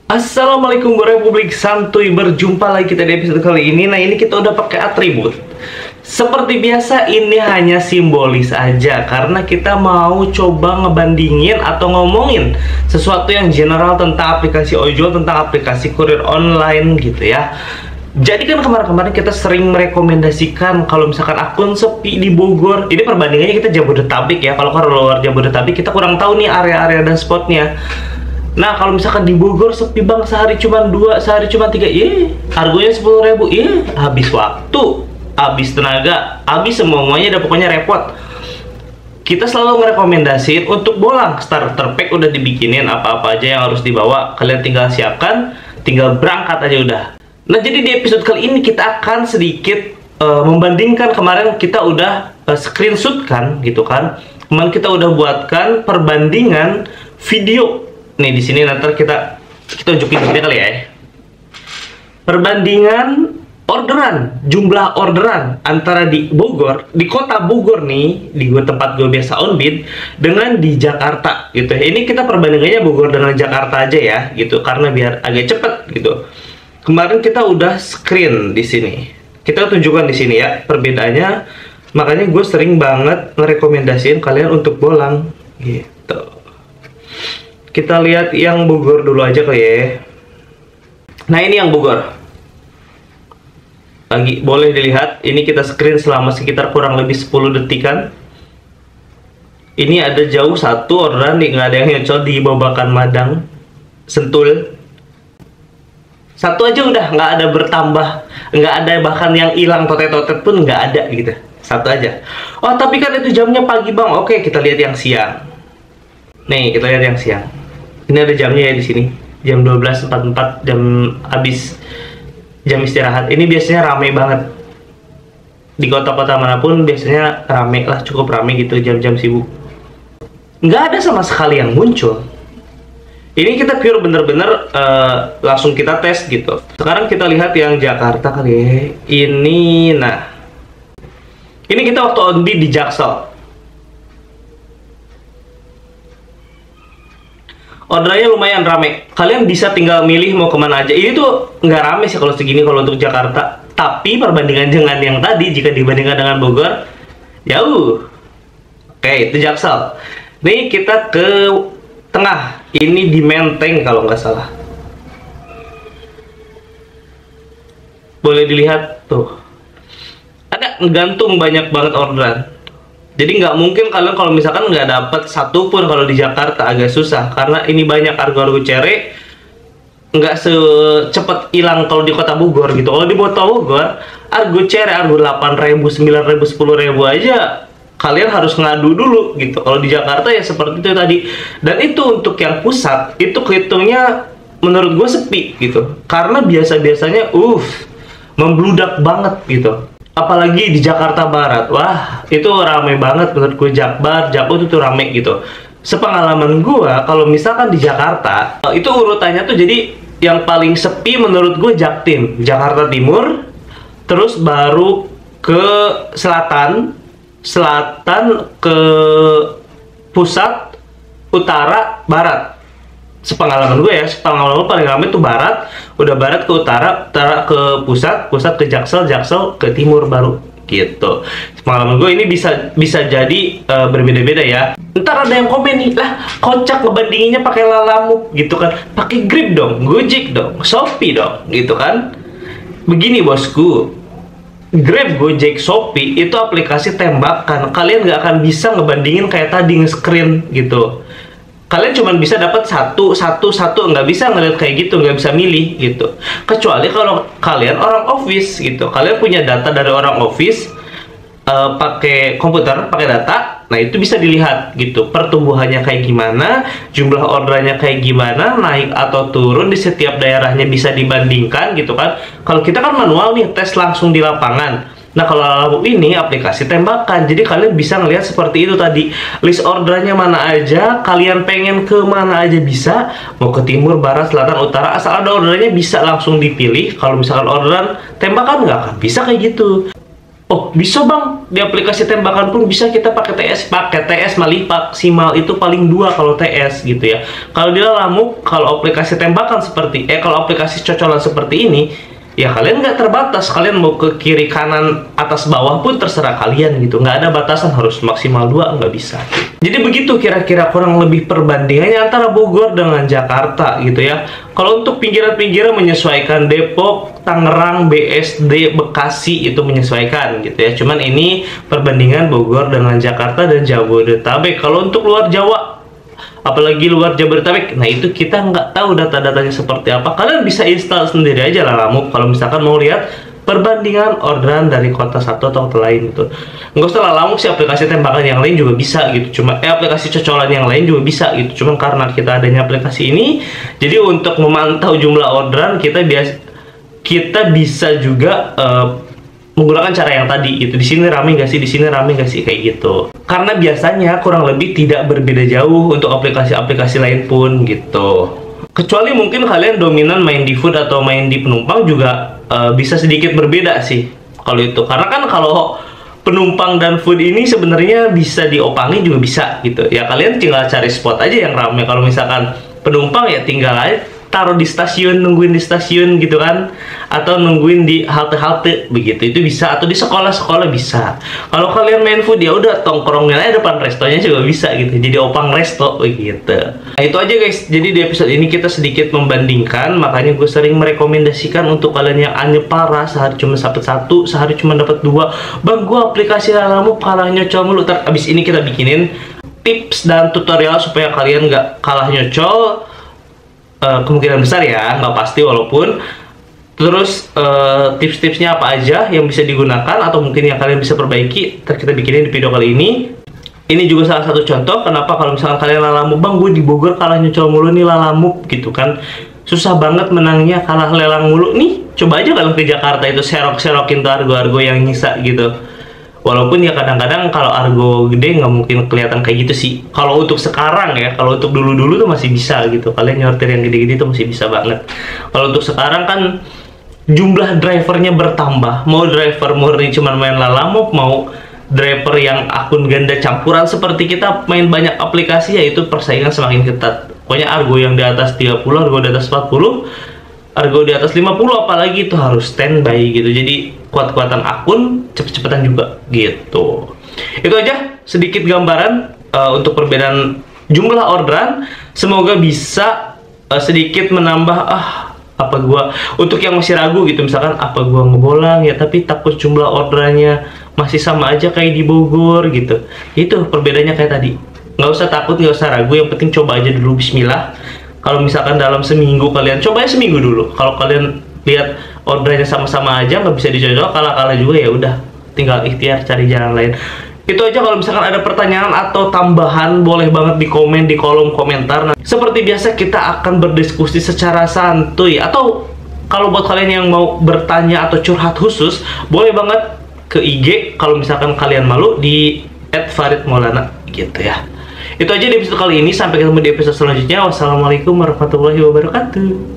Assalamualaikum Republik Santuy, berjumpa lagi kita di episode kali ini. Nah, ini kita udah pakai atribut. Seperti biasa, ini hanya simbolis aja karena kita mau coba ngebandingin atau ngomongin sesuatu yang general tentang aplikasi ojol, tentang aplikasi kurir online gitu ya. Jadi kan kemarin-kemarin kita sering merekomendasikan kalau misalkan akun sepi di Bogor. Ini perbandingannya kita Jabodetabek ya. Kalau luar Jabodetabek kita kurang tahu nih area-area dan spotnya. Nah, kalau misalkan di Bogor sepi bang, sehari cuma 2, sehari cuma 3, harganya 10.000, habis waktu, habis tenaga, habis semuanya, udah pokoknya repot. Kita selalu ngerekomendasiin untuk bolang. Starter pack udah dibikinin, apa-apa aja yang harus dibawa, kalian tinggal siapkan, tinggal berangkat aja udah. Nah, jadi di episode kali ini kita akan sedikit membandingkan. Kemarin kita udah screenshot kan, gitu kan. Kemarin kita udah buatkan perbandingan video. Nih di sini nanti kita unjukin video kali ya. Perbandingan orderan, jumlah orderan antara di Bogor, di kota Bogor nih, di tempat gue biasa on bid, dengan di Jakarta gitu. Ini kita perbandingannya Bogor dengan Jakarta aja ya, gitu, karena biar agak cepet gitu. Kemarin kita udah screen di sini. Kita tunjukkan di sini ya perbedaannya. Makanya gue sering banget ngerekomendasiin kalian untuk bolang gitu. Kita lihat yang Bogor dulu aja kali ya. Nah, ini yang Bogor. Lagi boleh dilihat, ini kita screen selama sekitar kurang lebih 10 detikan. Ini ada jauh satu orderan, nggak ada yang nyocol di Babakan Madang, Sentul. Satu aja udah nggak ada bertambah, nggak ada bahkan yang hilang totet-totet pun nggak ada gitu. Satu aja. Oh, tapi kan itu jamnya pagi bang. Oke, kita lihat yang siang. Nih, kita lihat yang siang. Ini ada jamnya ya di sini. Jam 12.44, jam habis jam istirahat. Ini biasanya rame banget. Di kota-kota manapun biasanya rame lah, cukup rame gitu jam-jam sibuk. Nggak ada sama sekali yang muncul. Ini kita pure bener-bener langsung kita tes gitu. Sekarang kita lihat yang Jakarta kali ya. Ini, nah. Ini kita waktu on bid di Jaksel. Ordernya lumayan rame. Kalian bisa tinggal milih mau kemana aja. Ini tuh nggak rame sih kalau segini kalau untuk Jakarta. Tapi perbandingan dengan yang tadi, jika dibandingkan dengan Bogor, jauh. Oke, itu Jaksel. Nih kita ke tengah. Ini di Menteng kalau nggak salah. Boleh dilihat tuh. Ada gantung banyak banget orderan. Jadi nggak mungkin kalian kalau misalkan nggak dapat satu pun kalau di Jakarta, agak susah karena ini banyak argo-argo cere, nggak secepat hilang kalau di kota Bogor gitu. Kalau di kota Bogor, argo cere, argo 8.000, 9.000, 10.000 aja kalian harus ngadu dulu gitu. Kalau di Jakarta ya seperti itu tadi. Dan itu untuk yang pusat itu kehitungnya menurut gue sepi gitu. Karena biasa-biasanya membludak banget gitu. Apalagi di Jakarta Barat, wah itu rame banget menurut gue. Jakbar, Jakut itu rame gitu. Sepengalaman gue, kalau misalkan di Jakarta, itu urutannya tuh jadi yang paling sepi menurut gue Jaktim, Jakarta Timur, terus baru ke selatan, ke pusat, utara, barat. Sepengalaman gue ya, sepengalaman gue paling ramai tuh barat, udah barat ke utara, utara ke pusat, pusat ke Jaksel, Jaksel ke timur baru gitu. Sepengalaman gue ini bisa jadi berbeda-beda ya. Ntar ada yang komen nih, lah kocak ngebandinginnya pakai Lalamove gitu kan, pakai Grab dong, Gojek dong, Shopee dong gitu kan. Begini bosku, Grab, Gojek, Shopee itu aplikasi tembakan. Kalian nggak akan bisa ngebandingin kayak tadi nge-screen gitu. Kalian cuma bisa dapat satu, nggak bisa ngeliat kayak gitu, nggak bisa milih gitu. Kecuali kalau kalian orang office gitu, kalian punya data dari orang office, pakai komputer, pakai data, nah itu bisa dilihat gitu, pertumbuhannya kayak gimana, jumlah orderannya kayak gimana, naik atau turun di setiap daerahnya bisa dibandingkan gitu kan. Kalau kita kan manual nih, tes langsung di lapangan. Nah, kalau Lalamove ini aplikasi tembakan, jadi kalian bisa ngelihat seperti itu tadi, list orderannya mana aja, kalian pengen ke mana aja bisa, mau ke timur, barat, selatan, utara, asal ada orderannya bisa langsung dipilih. Kalau misalkan orderan tembakan nggak akan bisa kayak gitu. Oh, bisa bang, di aplikasi tembakan pun bisa kita pakai TS maksimal itu paling 2 kalau TS gitu ya. Kalau di Lalamove, kalau aplikasi tembakan kalau aplikasi cocolan seperti ini, ya kalian nggak terbatas, kalian mau ke kiri kanan atas bawah pun terserah kalian gitu, nggak ada batasan harus maksimal 2, nggak bisa. Jadi begitu kira-kira kurang lebih perbandingannya antara Bogor dengan Jakarta gitu ya. Kalau untuk pinggiran-pinggiran menyesuaikan Depok, Tangerang, BSD, Bekasi itu menyesuaikan gitu ya. Cuman ini perbandingan Bogor dengan Jakarta dan Jabodetabek. Kalau untuk luar Jawa, apalagi luar Jabodetabek, nah itu kita nggak tahu data-datanya seperti apa. Kalian bisa install sendiri aja Lalamove kalau misalkan mau lihat perbandingan orderan dari kota satu atau kota lain gitu. Nggak usah Lalamove sih, aplikasi tembakan yang lain juga bisa gitu. Aplikasi cocolan yang lain juga bisa gitu. Cuma karena kita adanya aplikasi ini, jadi untuk memantau jumlah orderan kita bisa juga menggunakan cara yang tadi gitu. Di sini rame nggak sih, di sini rame nggak sih, kayak gitu. Karena biasanya kurang lebih tidak berbeda jauh untuk aplikasi-aplikasi lain pun gitu. Kecuali mungkin kalian dominan main di food atau main di penumpang juga bisa sedikit berbeda sih kalau itu. Karena kan kalau penumpang dan food ini sebenarnya bisa diopangin juga bisa gitu. Ya kalian tinggal cari spot aja yang ramai. Kalau misalkan penumpang ya tinggal aja taruh di stasiun, nungguin di stasiun gitu kan, atau nungguin di halte-halte begitu, itu bisa. Atau di sekolah-sekolah bisa. Kalau kalian main food ya udah tongkrongin aja depan restonya juga bisa gitu, jadi opang resto begitu. Nah itu aja guys, jadi di episode ini kita sedikit membandingkan, makanya gue sering merekomendasikan untuk kalian yang aneh parah, sehari cuma dapat 1, sehari cuma dapat 2, bang gue aplikasi Lalamove kalah nyocol mulu. Abis ini kita bikinin tips dan tutorial supaya kalian nggak kalah nyocol. Kemungkinan besar ya, nggak pasti walaupun. Terus tips-tipsnya apa aja yang bisa digunakan atau mungkin yang kalian bisa perbaiki, kita bikinin di video kali ini. Ini juga salah satu contoh kenapa kalau misalkan kalian Lalamove, bang gue di Bogor kalah nyocol mulu nih Lalamove gitu kan, susah banget menangnya, kalah lelang mulu nih. Coba aja kalian ke Jakarta itu serok-serokin tuh argo-argo yang nyisa gitu. Walaupun ya kadang-kadang kalau argo gede nggak mungkin kelihatan kayak gitu sih. Kalau untuk sekarang ya, kalau untuk dulu-dulu tuh masih bisa gitu. Kalian nyortir yang gede-gede tuh masih bisa banget. Kalau untuk sekarang kan jumlah drivernya bertambah. Mau driver murni cuma main Lalamove, mau driver yang akun ganda campuran seperti kita main banyak aplikasi, ya itu persaingan semakin ketat. Pokoknya argo yang di atas 30, argo di atas 40, argo di atas 50 apalagi itu harus standby gitu. Jadi kuat-kuatan akun, cepet-cepetan juga gitu. Itu aja sedikit gambaran untuk perbedaan jumlah orderan. Semoga bisa sedikit menambah apa gua, untuk yang masih ragu gitu, misalkan apa gua ngebolang ya tapi takut jumlah orderannya masih sama aja kayak di Bogor gitu. Itu perbedaannya kayak tadi. Nggak usah takut, nggak usah ragu, yang penting coba aja dulu, bismillah. Kalau misalkan dalam seminggu kalian coba ya seminggu dulu. Kalau kalian lihat ordernya sama-sama aja nggak bisa dicocok, kalah-kalah juga, ya udah tinggal ikhtiar cari jalan lain. Itu aja. Kalau misalkan ada pertanyaan atau tambahan boleh banget di komen di kolom komentar. Nah, seperti biasa kita akan berdiskusi secara santuy, atau kalau buat kalian yang mau bertanya atau curhat khusus boleh banget ke IG kalau misalkan kalian malu di @faridmaulana gitu ya. Itu aja di episode kali ini, sampai ketemu di episode selanjutnya. Wassalamualaikum warahmatullahi wabarakatuh.